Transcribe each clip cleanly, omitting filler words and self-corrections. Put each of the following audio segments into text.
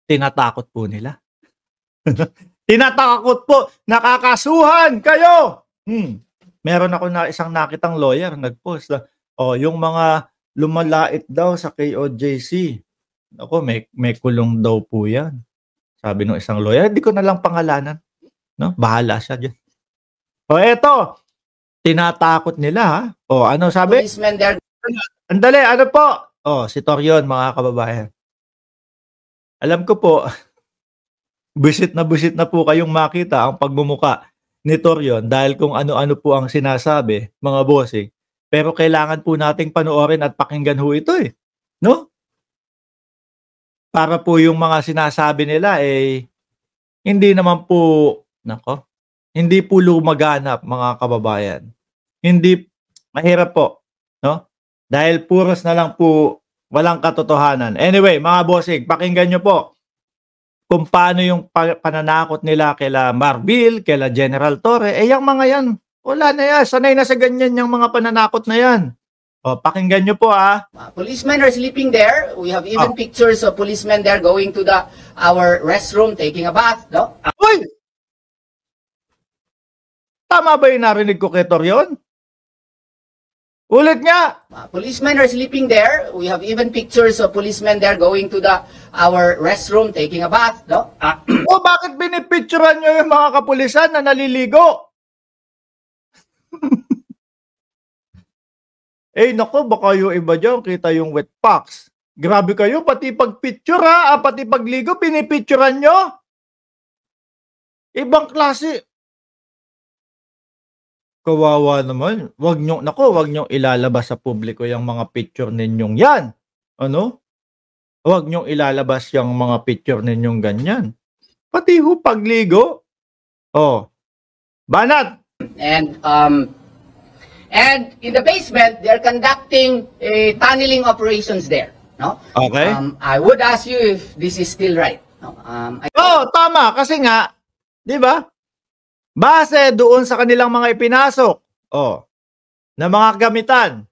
tinatakot po nila. Tinatakot po, nakakasuhan kayo. Meron ako na isang nakitang lawyer nag-post na, yung mga lumalait daw sa KOJC. Ako, may kulong daw po yan. Sabi ng isang lawyer, hindi ko na lang pangalanan. No? Bahala siya dyan. Eto, tinatakot nila ha. Ano sabi? Policemen there. Andali, ano po? Si Torion, mga kababayan. Alam ko po, busit na po kayong makita ang pagmumuka ni Torion dahil kung ano-ano po ang sinasabi, mga bossing. Pero kailangan po nating panoorin at pakinggan ho ito eh. No? Para po yung mga sinasabi nila hindi naman po, hindi po lumaganap mga kababayan. Hindi, mahirap po. No? Dahil puros na lang po, walang katotohanan. Anyway, mga bossing, pakinggan nyo po kung paano yung pananakot nila kila Marbil, kila General Torre. Yung mga yan, wala na yan. Sanay na sa ganyan yung mga pananakot na yan. Pakinggan nyo po ha. Policemen are sleeping there. We have even pictures of policemen there going to our restroom, taking a bath. No? Uy! Tama ba yung narinig ko kay Torion? Ulit nga! Policemen are sleeping there. We have even pictures of policemen there going to our restroom, taking a bath. No? Bakit binipicturean nyo yung mga kapulisan na naliligo? Nako, baka yung iba dyan, kita yung wet packs. Grabe kayo, pati pag-picture pati pagligo, pinipicturean nyo? Ibang klase. Kawawa naman. Wag nyo ilalabas sa publiko yung mga picture ninyong yan. Ano? Wag nyo ilalabas yung mga picture ninyong ganyan. Pati ho pagligo. Banat! And in the basement, they're conducting tunneling operations there. No? Okay. I would ask you if this is still right. No? Tama. Kasi nga, di ba? Base doon sa kanilang mga ipinasok, na mga gamitan,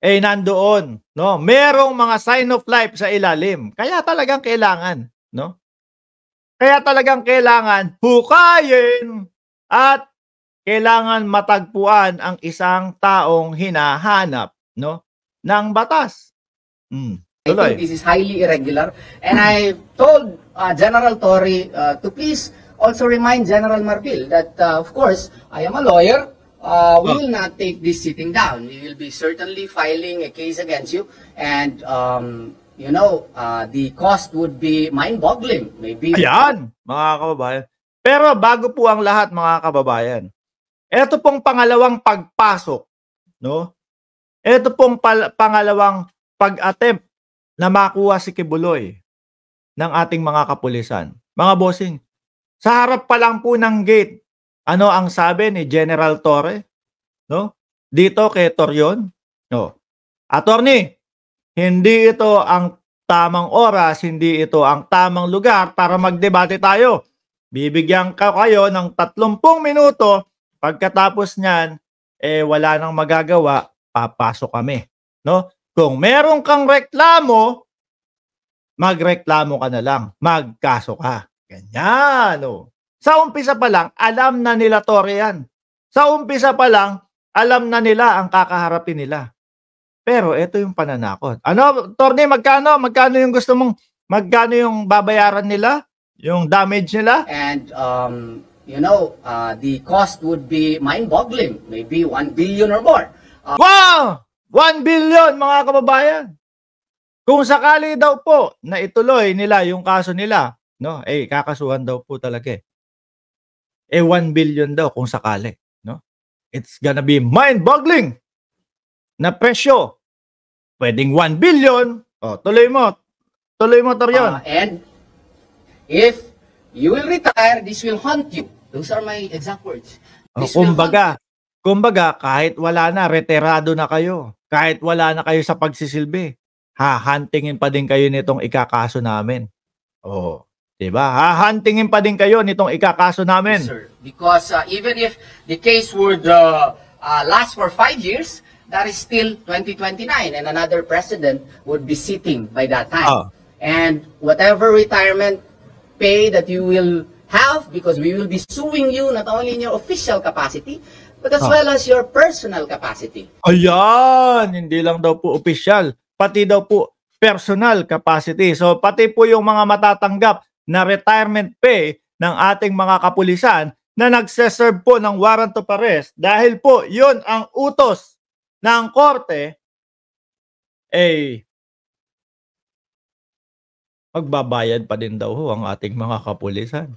nandoon, no? Merong mga sign of life sa ilalim. Kaya talagang kailangan, no? Kaya talagang kailangan hukayin at kailangan matagpuan ang isang taong hinahanap, no, ng batas. I think this is highly irregular, and I told General Torre to please also remind General Marbil that, of course, I am a lawyer. We will not take this sitting down. We will be certainly filing a case against you, and the cost would be mind-boggling. Maybe. Ayan, mga kababayan. Pero bago po ang lahat, mga kababayan, ito pong pangalawang pagpasok, no? Ito pong pangalawang pag-attempt na makuha si Kibuloy ng ating mga kapulisan. Mga bossing, sa harap pa lang po ng gate, ano ang sabi ni General Torre? No? Dito kay Torion, no? Attorney, hindi ito ang tamang oras, hindi ito ang tamang lugar para magdebate tayo. Bibigyan kayo ng 30 minuto. Pagkatapos niyan, wala nang magagawa, papasok kami. No? Kung meron kang reklamo, magreklamo ka na lang. Magkaso ka. Ganyan. No? Sa umpisa pa lang, alam na nila Torre yan. Sa umpisa pa lang, alam na nila ang kakaharapin nila. Pero ito yung pananakot. Ano, Torne, magkano? Magkano yung gusto mong, magkano yung babayaran nila? Yung damage nila? And, the cost would be mind-boggling. Maybe 1 billion or more. Wow! 1 billion, mga kababayan. Kung sakali daw po na ituloy nila yung kaso nila, no? Kakasuhan daw po talaga 1 billion daw kung sakali, no? It's gonna be mind-boggling na presyo. Pwedeng 1 billion. Tuloy mo. Tuloy mo, Torion. And if you will retire, this will haunt you. Those are my exact words. Kumbaga, kahit wala na, retirado na kayo. Kahit wala na kayo sa pagsisilbi, hahantingin pa din kayo nitong ikakaso namin. Diba? Hahantingin pa din kayo nitong ikakaso namin. Yes, sir. Because even if the case would last for 5 years, that is still 2029 and another president would be sitting by that time. And whatever retirement pay that you will have, because we will be suing you not only in your official capacity, but as well as your personal capacity. Ayan, hindi lang daw po official, pati daw po personal capacity. So pati po yung mga matatanggap na retirement pay ng ating mga kapulisan na nagseserve po ng warrant of arrest dahil po yun ang utos ng korte, magbabayad pa din daw ho ang ating mga kapulisan.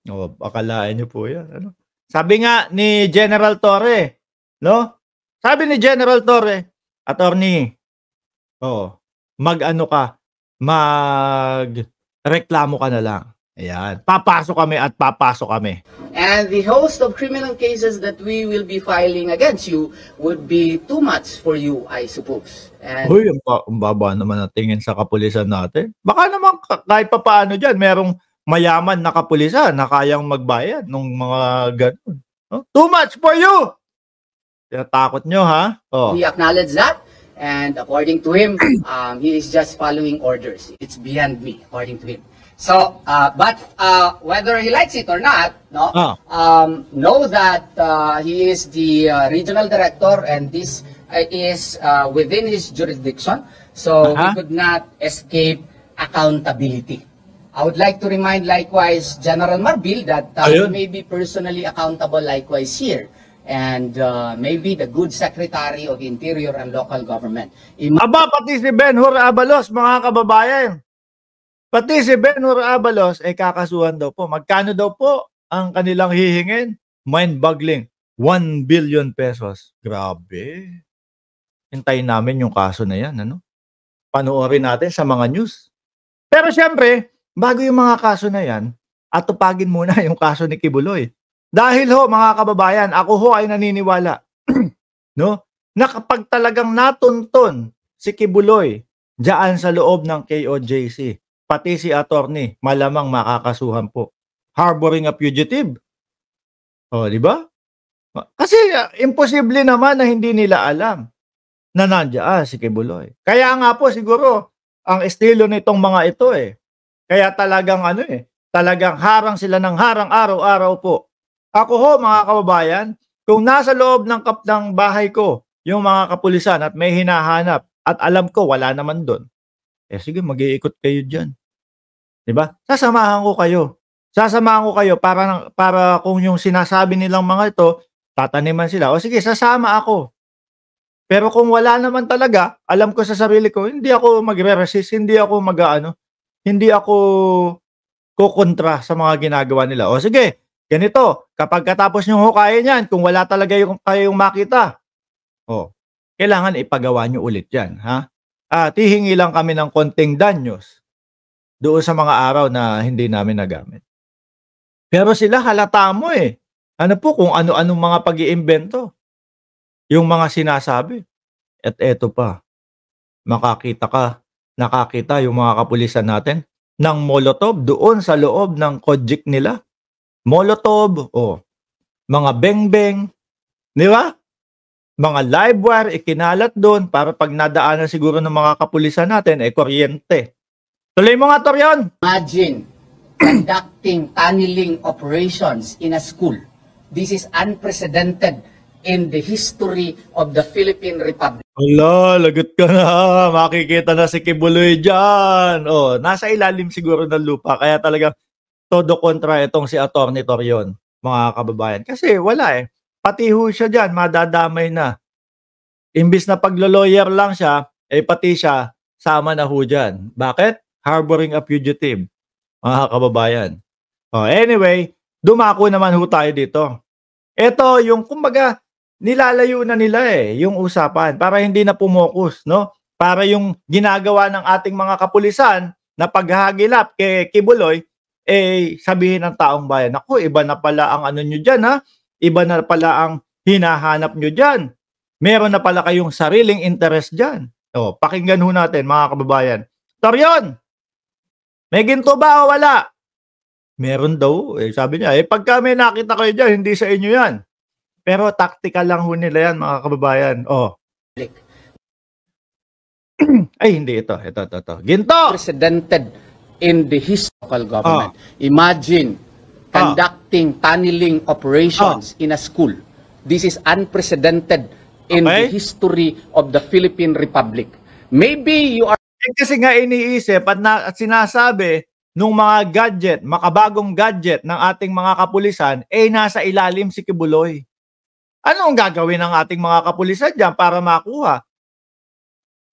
O, akalain nyo po yan. Ano? Sabi nga ni General Torre, no? Sabi ni General Torre, attorney, magreklamo ka na lang. Ayan, papasok kami at papasok kami. And the host of criminal cases that we will be filing against you would be too much for you, I suppose. And Uy, ang baba naman ang tingin sa kapulisan natin. Baka naman kahit pa paano dyan, merong mayaman na kapulisan na kayang magbayad ng mga ganun. No? Too much for you! Tinatakot nyo, ha? we acknowledge that. And according to him, he is just following orders. It's beyond me, according to him. So, but whether he likes it or not, know that he is the regional director, and this is within his jurisdiction. So he could not escape accountability. I would like to remind likewise General Marbil that he may be personally accountable likewise here. And maybe the good Secretary of Interior and Local Government. Aba, pati si Ben-Hur Abalos, mga kababayan. Pati si Ben-Hur Abalos ay kakasuhan daw po. Magkano daw po ang kanilang hihingin? Mind-boggling. 1 billion pesos. Grabe. Hintayin namin yung kaso na yan. Ano? Panoorin natin sa mga news. Pero syempre, bago yung mga kaso na yan, atupagin muna yung kaso ni Kibuloy. Dahil ho, mga kababayan, ako ho ay naniniwala, no? Na kapag talagang natuntun si Kibuloy diyan sa loob ng KOJC, pati si attorney, malamang makakasuhan po. Harboring a fugitive. O, di ba? Kasi imposible naman na hindi nila alam na nandiyan si Kibuloy. Kaya nga po siguro ang estilo nitong mga ito Kaya talagang talagang harang sila ng harang araw-araw po. Ako ho, mga kababayan, kung nasa loob ng bahay ko yung mga kapulisan at may hinahanap at alam ko wala naman doon, sige, mag-iikot kayo dyan. Diba? Sasamahan ko kayo. Sasamahan ko kayo para kung yung sinasabi nilang mga ito, tataniman sila. O sige, sasama ako. Pero kung wala naman talaga, alam ko sa sarili ko, hindi ako magre-resist, hindi ako hindi ako kukontra sa mga ginagawa nila. O sige, ganito, kapag katapos nyo hukayin yan, kung wala talaga kayong makita, kailangan ipagawa nyo ulit yan. Ha? Hihingi lang kami ng konting danyos doon sa mga araw na hindi namin nagamit. Pero sila halata mo Ano po kung ano-anong mga pag-iimbento yung mga sinasabi. At eto pa, nakakita yung mga kapulisan natin ng Molotov doon sa loob ng Kojik nila. Molotov, mga beng-beng, di ba? Mga live wire, ikinalat doon para pag nadaanan siguro ng mga kapulisan natin, kuryente. Tuloy mo nga, Torion! Imagine conducting tunneling operations in a school. This is unprecedented in the history of the Philippine Republic. Ala, lagot ka na. Makikita na si Kibuloy dyan. Nasa ilalim siguro ng lupa. Kaya talagang todo kontra itong si Atty. Torion, mga kababayan. Kasi wala Pati ho siya dyan, madadamay na. Imbis na paglo-lawyer lang siya, pati siya, sama na ho dyan. Bakit? Harboring a fugitive, mga kababayan. Anyway, dumako naman ho tayo dito. Ito, yung kumbaga, nilalayo na nila yung usapan para hindi na pumokus, no? Para yung ginagawa ng ating mga kapulisan na paghahagilap kay Kibuloy, sabihin ng taong bayan, ako, iba na pala ang ano nyo dyan, ha? Iba na pala ang hinahanap nyo dyan. Meron na pala kayong sariling interest dyan. Pakinggan ho natin, mga kababayan. Torion, may ginto ba o wala? Meron daw. Sabi niya, pagka may nakita kayo dyan, hindi sa inyo yan. Pero tactical lang ho nila yan, mga kababayan. Ay, hindi ito. Ito. Ginto! Precedented in the historical government. Imagine conducting tunneling operations in a school. This is unprecedented in the history of the Philippine Republic. Maybe you are... Kasi nga iniisip at sinasabi nung mga gadget, makabagong gadget ng ating mga kapulisan, nasa ilalim si Kibuloy. Ano ang gagawin ng ating mga kapulisan dyan para makuha?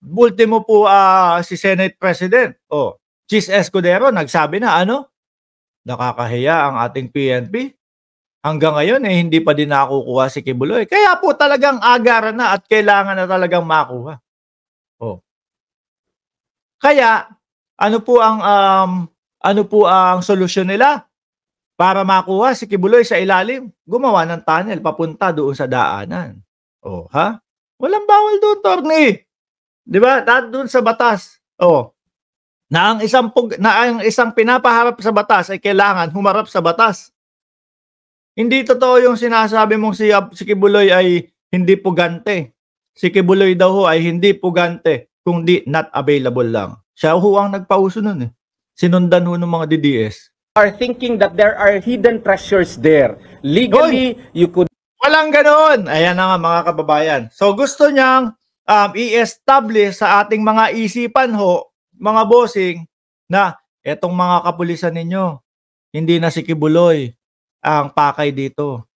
Ultimo po si Senate President, Chis Escudero, nagsabi na nakakahiya ang ating PNP. Hanggang ngayon hindi pa din nakukuha si Kibuloy. Kaya po talagang agaran na at kailangan na talagang makuha. Kaya ano po ang solusyon nila para makuha si Kibuloy sa ilalim? Gumawa ng tunnel papunta doon sa daanan. Walang bawal doon, Torny. 'Di ba? Doon sa batas. Na ang isang pinapaharap sa batas ay kailangan humarap sa batas. Hindi totoo yung sinasabi mong si Kibuloy ay hindi pugante. Si Kibuloy daw ay hindi pugante kung di not available lang. Siya ang nagpauso nun Sinundan ng mga DDS. Are thinking that there are hidden treasures there. Legally, you could... Walang ganoon. Ayan na nga mga kababayan. So gusto niyang i-establish sa ating mga isipan mga bossing, na etong mga kapulisan ninyo, hindi na si Kibuloy ang pakay dito.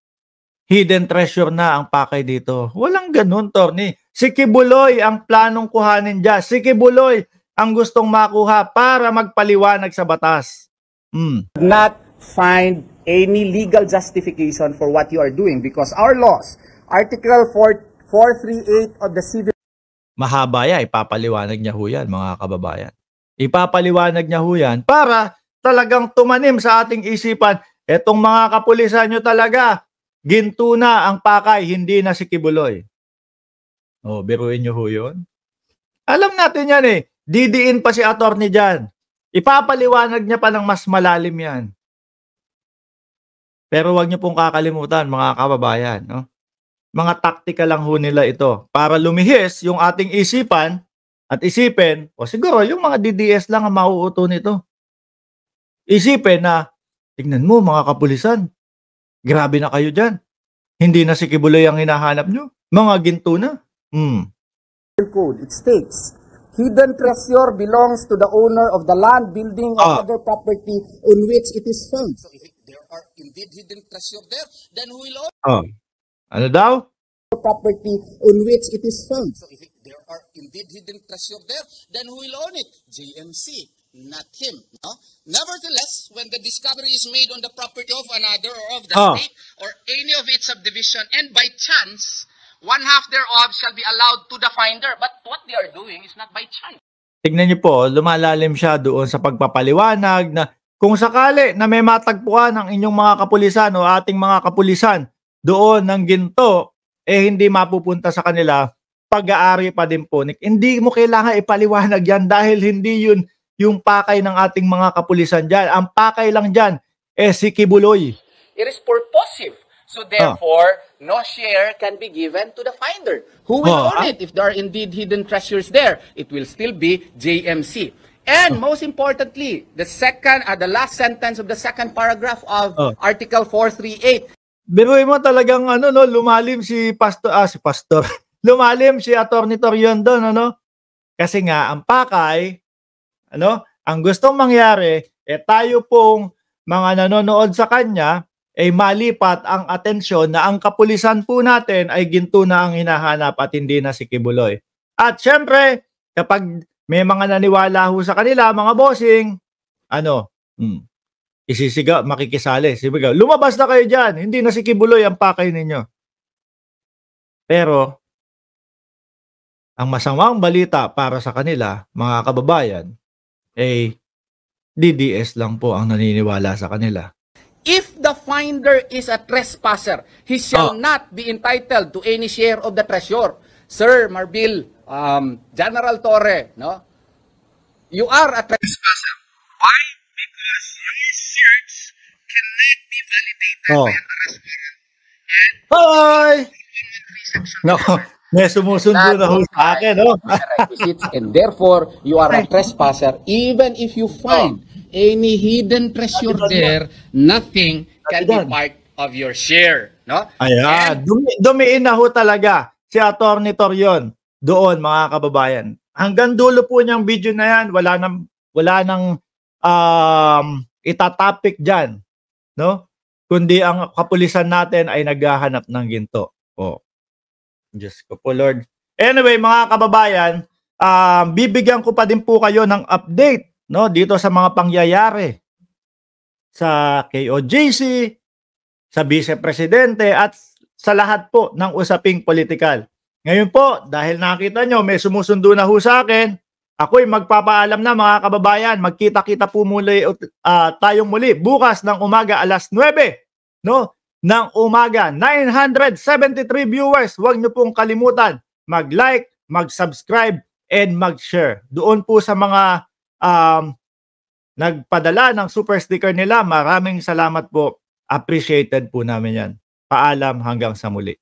Hidden treasure na ang pakay dito. Walang ganun, Torny. Si Kibuloy ang planong kuhanin dyan. Si Kibuloy ang gustong makuha para magpaliwanag sa batas. Not find any legal justification for what you are doing because our laws, Article 438 of the Civil... Mahaba yan. Ipapaliwanag niya yan, mga kababayan. Ipapaliwanag niya yan para talagang tumanim sa ating isipan, etong mga kapulisan nyo talaga, ginto na ang pakay, hindi na si Kibuloy. Biruin nyo yun. Alam natin yan Didiin pa si attorney dyan. Ipapaliwanag niya pa ng mas malalim yan. Pero wag niyo pong kakalimutan, mga kababayan. Mga taktika lang nila ito para lumihis yung ating isipan at isipin, siguro yung mga DDS lang ang mauuto nito. Isipin na, tignan mo mga kapulisan, grabe na kayo dyan. Hindi na si Kibuloy ang hinahanap nyo. Mga ginto na. Code, it states, hidden treasure belongs to the owner of the land, building, or other property on which it is found. So if there are indeed hidden treasure there, then who will own? Ano daw? Property on which it is found. So if there are indeed hidden treasure there, then who will own it? JMC, not him. No? Nevertheless, when the discovery is made on the property of another or of the state or any of its subdivision, and by chance, one half thereof shall be allowed to the finder. But what they are doing is not by chance. Tignan niyo po, lumalalim siya doon sa pagpapaliwanag na kung sakali na may matagpuan ng inyong mga kapulisan o ating mga kapulisan doon ng ginto, hindi mapupunta sa kanila, pag-aari pa din po. Hindi mo kailangan ipaliwanag yan dahil hindi yun yung pakay ng ating mga kapulisan dyan. Ang pakay lang dyan, si Kibuloy. It is purposive. So therefore, no share can be given to the finder. Who will own it if there are indeed hidden treasures there? It will still be JMC. And most importantly, the last sentence of the second paragraph of Article 438. Biruin mo talagang lumalim si Pastor. Lumalim si Attorney Torion doon, Kasi nga ang pakay, ang gustong mangyari, tayo pong mga nanonood sa kanya malipat ang atensyon na ang kapulisan po natin ay ginto na ang hinahanap at hindi na si Kibuloy. At syempre, kapag may mga naniwala sa kanila, mga bossing, isisigaw, makikisali. Sigaw, lumabas na kayo dyan, hindi na si Kibuloy ang pakay ninyo. Pero, ang masamang balita para sa kanila, mga kababayan, DDS lang po ang naniniwala sa kanila. If the finder is a trespasser, he shall not be entitled to any share of the treasure. Sir Marbil, General Torre, you are a trespasser. Why? Because your search cannot be validated by an arrest warrant. Hoy! May sumusundo na ho sa akin, no? Requisites, and therefore you are a trespasser. Even if you find any hidden treasure there, nothing can be part of your share, no? Ayan, dumiin na ho talaga si Atty. Torion doon, mga kababayan. Hanggang dulo po niyang video na yan, wala nang itatopic diyan, no? Kundi ang kapulisan natin ay naghahanap ng ginto. Oh. Diyos ko po, Lord. Anyway, mga kababayan, bibigyan ko pa din po kayo ng update, no, dito sa mga pangyayari sa KOJC, sa Vice Presidente, at sa lahat po ng usaping politikal. Ngayon po, dahil nakita nyo, may sumusundo na ho sa akin, ako'y magpapaalam na, mga kababayan. Magkita-kita po muli tayong muli bukas ng umaga alas 9, no? Ng umaga, 973 viewers. Huwag nyo pong kalimutan mag-like, mag-subscribe, and mag-share. Doon po sa mga nagpadala ng super sticker nila, maraming salamat po. Appreciated po namin yan. Paalam hanggang sa muli.